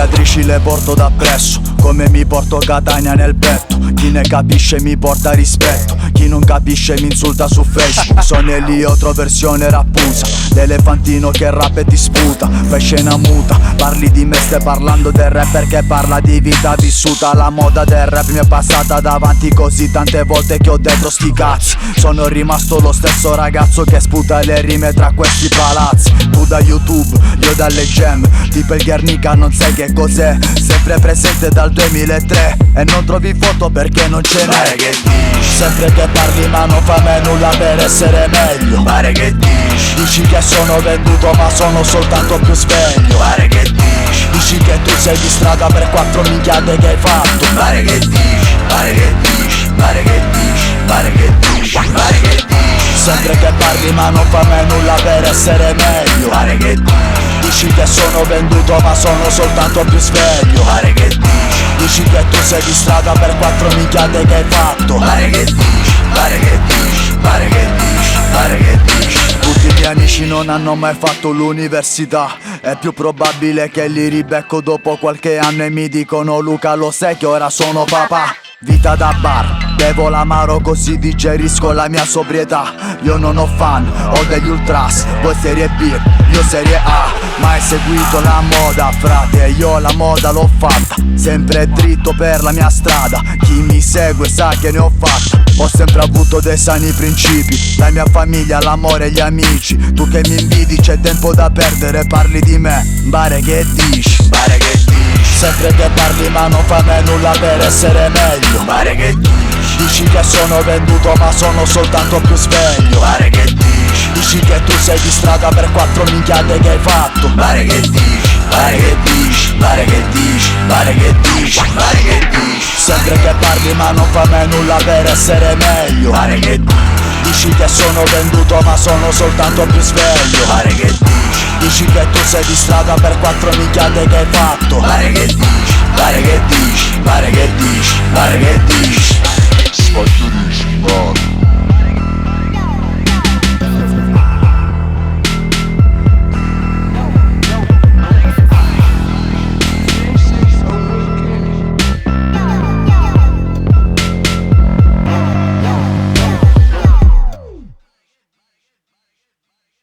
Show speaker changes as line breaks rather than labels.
cicatrici le porto da presso, come mi porto Catania nel petto. Chi ne capisce mi porta rispetto, chi non capisce mi insulta su Facebook. Sono eliotro versione rappusa, l'elefantino che rap e ti sputa. Fai scena muta, parli di me, stai parlando del rapper che parla di vita vissuta. La moda del rap mi è passata davanti così tante volte che ho detto sti cazzi. Sono rimasto lo stesso ragazzo che sputa le rime tra questi palazzi. Tu da YouTube, io dalle gem, tipo il Guernica non sai che cos'è. Sempre presente dal 2003 e non trovi foto perché non ce n'è.
Pare che dici,
sempre che parli ma non fa me nulla per essere meglio.
pare che
Dici che sono venduto ma sono soltanto più sveglio.
pare che
Dici che tu sei di strada per 4 minchiate che hai fatto.
pare che pare che pare che pare che pare che
Sempre che parli ma non fa me nulla per essere meglio.
pare che
Dici che sono venduto ma sono soltanto più sveglio.
pare che
Dici che tu sei di strada per 4 minchiate che hai fatto.
pare che pare che pare che pare che
Tutti i miei amici non hanno mai fatto l'università. È più probabile che li ribecco dopo qualche anno e mi dicono: Luca, lo sai che ora sono papà. Vita da bar, bevo l'amaro così digerisco la mia sobrietà. Io non ho fan, ho degli ultras, voi serie B, io serie A. Ma hai seguito la moda, frate, io la moda l'ho fatta. Sempre dritto per la mia strada, chi mi segue sa che ne ho fatta. Ho sempre avuto dei sani principi, la mia famiglia, l'amore e gli amici. Tu che mi invidi c'è tempo da perdere, parli di me, pare che dici.
pare che
Sempre che parli ma non fa me nulla per essere meglio.
pare che
Dici che sono venduto ma sono soltanto più sveglio.
pare che
Dici che tu sei di strada per 4 minchiate che hai fatto.
pare che pare che pare che pare che pare che
Sempre che parli ma non fa me nulla per essere meglio.
pare che
Dici che sono venduto ma sono soltanto più sveglio.
pare che
Dici che tu sei di strada per 4 minchiate che hai fatto.
pare